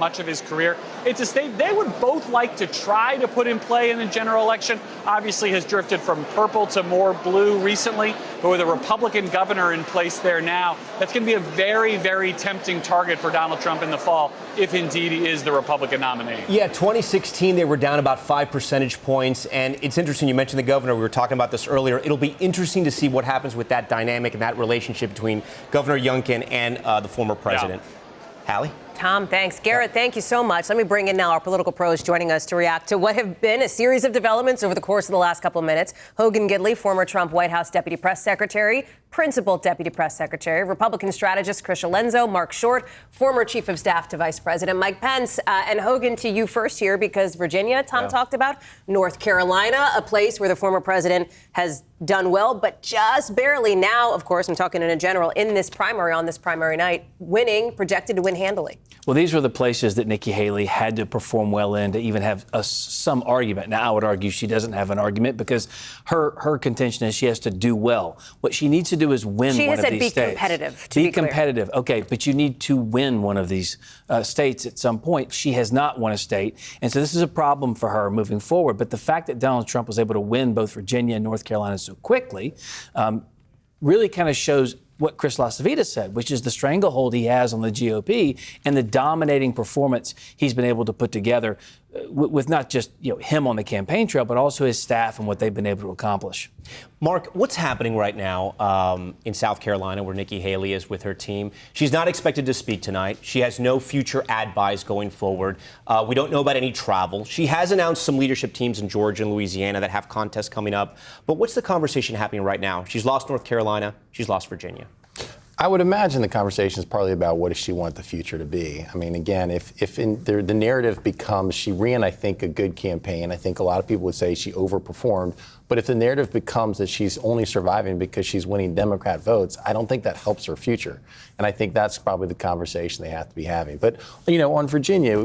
much of his career. It's a state they would both like to try to put in play in the general election. Obviously has drifted from purple to more blue recently, but with a Republican governor in place there now, that's going to be a very, very tempting target for Donald Trump in the fall, if indeed he is the Republican nominee. Yeah, 2016, they were down about 5 percentage points. And it's interesting, you mentioned the governor. We were talking about this earlier. It'll be interesting to see what happens with that dynamic and that relationship between Governor Youngkin and the former president. Yeah. Hallie? Tom, thanks. Garrett, thank you so much. Let me bring in now our political pros joining us to react to what have been a series of developments over the course of the last couple of minutes. Hogan Gidley, former Trump White House Deputy Press Secretary, Principal Deputy Press Secretary, Republican strategist Krysia Lenzo, Mark Short, former Chief of Staff to Vice President Mike Pence. And Hogan, to you first here, because Virginia, Tom talked about, North Carolina, a place where the former president has done well, but just barely. Now, of course, I'm talking in a general, in this primary, on this primary night, winning, projected to win handily. Well, these were the places that Nikki Haley had to perform well in to even have some argument. Now, I would argue she doesn't have an argument because her contention is she has to do well. What she needs to do is win one of these states. She has said be competitive, to be clear. Be competitive. Okay, but you need to win one of these states at some point. She has not won a state, and so this is a problem for her moving forward. But the fact that Donald Trump was able to win both Virginia and North Carolina so quickly really kind of shows what Chris LaCivita said, which is the stranglehold he has on the GOP and the dominating performance he's been able to put together with not just him on the campaign trail, but also his staff and what they've been able to accomplish. Mark, what's happening right now in South Carolina where Nikki Haley is with her team? She's not expected to speak tonight. She has no future ad buys going forward. We don't know about any travel. She has announced some leadership teams in Georgia and Louisiana that have contests coming up. But what's the conversation happening right now? She's lost North Carolina. She's lost Virginia. I would imagine the conversation is partly about what does she want the future to be. I mean, again, if the narrative becomes she ran, I think, a good campaign. I think a lot of people would say she overperformed. But if the narrative becomes that she's only surviving because she's winning Democrat votes, I don't think that helps her future. And I think that's probably the conversation they have to be having. But, on Virginia,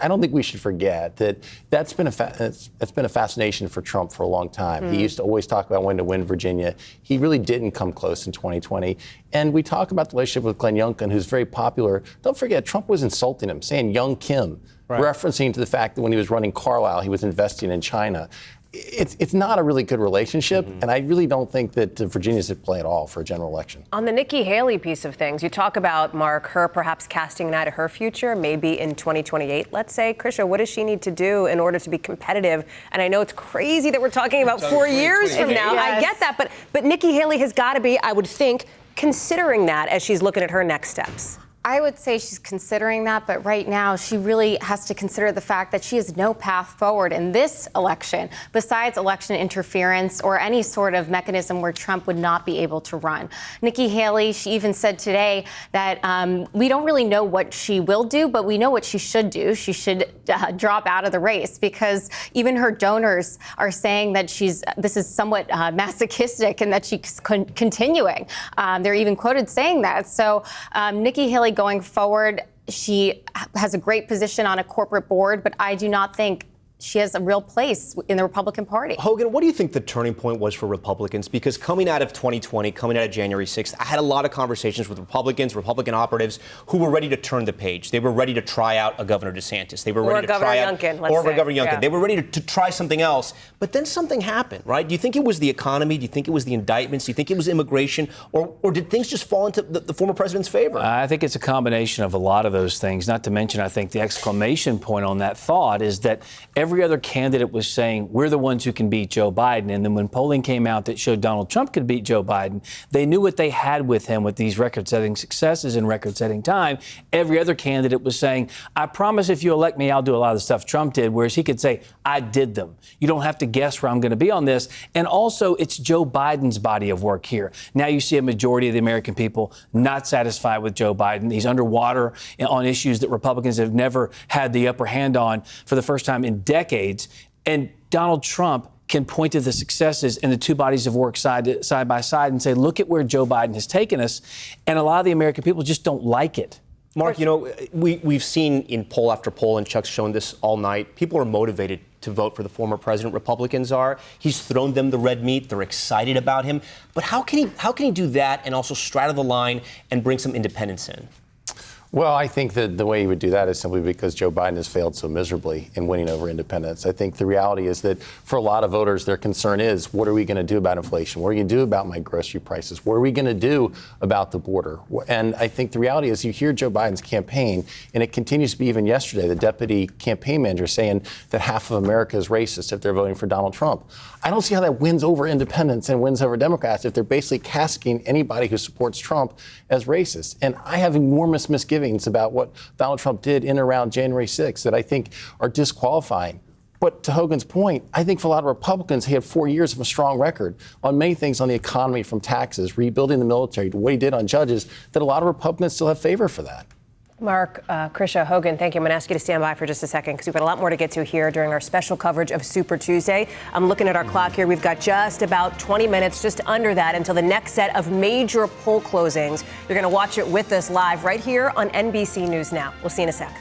I don't think we should forget that that's been a fascination for Trump for a long time. He used to always talk about wanting to win Virginia. He really didn't come close in 2020. And we talk about the relationship with Glenn Youngkin, who's very popular. Don't forget, Trump was insulting him, saying Young Kim, referencing to the fact that when he was running Carlyle, he was investing in China. It's not a really good relationship, and I really don't think that Virginia's at play at all for a general election. On the Nikki Haley piece of things, you talk about, Mark, her perhaps casting an eye to her future, maybe in 2028, let's say. Krysia, what does she need to do in order to be competitive? And I know it's crazy that we're talking about 4 years from now. Yes. I get that, but Nikki Haley has got to be, I would think, considering that as she's looking at her next steps. I would say she's considering that, but right now she really has to consider the fact that she has no path forward in this election besides election interference or any sort of mechanism where Trump would not be able to run. Nikki Haley, she even said today that we don't really know what she will do, but we know what she should do. She should drop out of the race because even her donors are saying that this is somewhat masochistic and that she's continuing. They're even quoted saying that. So Nikki Haley going forward, she has a great position on a corporate board, but I do not think she has a real place in the Republican Party. Hogan, what do you think the turning point was for Republicans? Because coming out of 2020, coming out of January 6th, I had a lot of conversations with Republican operatives who were ready to turn the page. They were ready to try out a Governor DeSantis. They were ready to try out Governor Youngkin. Yeah. They were ready to try something else. But then something happened, right? Do you think it was the economy? Do you think it was the indictments? Do you think it was immigration? Or did things just fall into the former president's favor? I think it's a combination of a lot of those things. Not to mention, I think the exclamation point on that thought is that every other candidate was saying, we're the ones who can beat Joe Biden. And then when polling came out that showed Donald Trump could beat Joe Biden, they knew what they had with him with these record-setting successes in record-setting time. Every other candidate was saying, I promise if you elect me, I'll do a lot of the stuff Trump did, whereas he could say, I did them. You don't have to guess where I'm going to be on this. And also, it's Joe Biden's body of work here. Now you see a majority of the American people not satisfied with Joe Biden. He's underwater on issues that Republicans have never had the upper hand on for the first time in decades. And Donald Trump can point to the successes in the two bodies of work side by side and say, look at where Joe Biden has taken us. And a lot of the American people just don't like it. Mark, we've seen in poll after poll, and Chuck's shown this all night, people are motivated to vote for the former president. Republicans are. He's thrown them the red meat. They're excited about him. But how can he do that and also straddle the line and bring some independence in? Well, I think that the way he would do that is simply because Joe Biden has failed so miserably in winning over independents. I think the reality is that for a lot of voters, their concern is, what are we going to do about inflation? What are we going to do about my grocery prices? What are we going to do about the border? And I think the reality is you hear Joe Biden's campaign, and it continues to be, even yesterday, the deputy campaign manager saying that half of America is racist if they're voting for Donald Trump. I don't see how that wins over independents and wins over Democrats if they're basically casting anybody who supports Trump as racist. And I have enormous misgivings about what Donald Trump did in and around January 6th that I think are disqualifying. But to Hogan's point, I think for a lot of Republicans, he had 4 years of a strong record on many things, on the economy, from taxes, rebuilding the military, to what he did on judges, that a lot of Republicans still have favor for that. Mark, Krysia, Hogan, thank you. I'm going to ask you to stand by for just a second because we've got a lot more to get to here during our special coverage of Super Tuesday. I'm looking at our clock here. We've got just about 20 minutes, just under that, until the next set of major poll closings. You're going to watch it with us live right here on NBC News Now. We'll see you in a sec.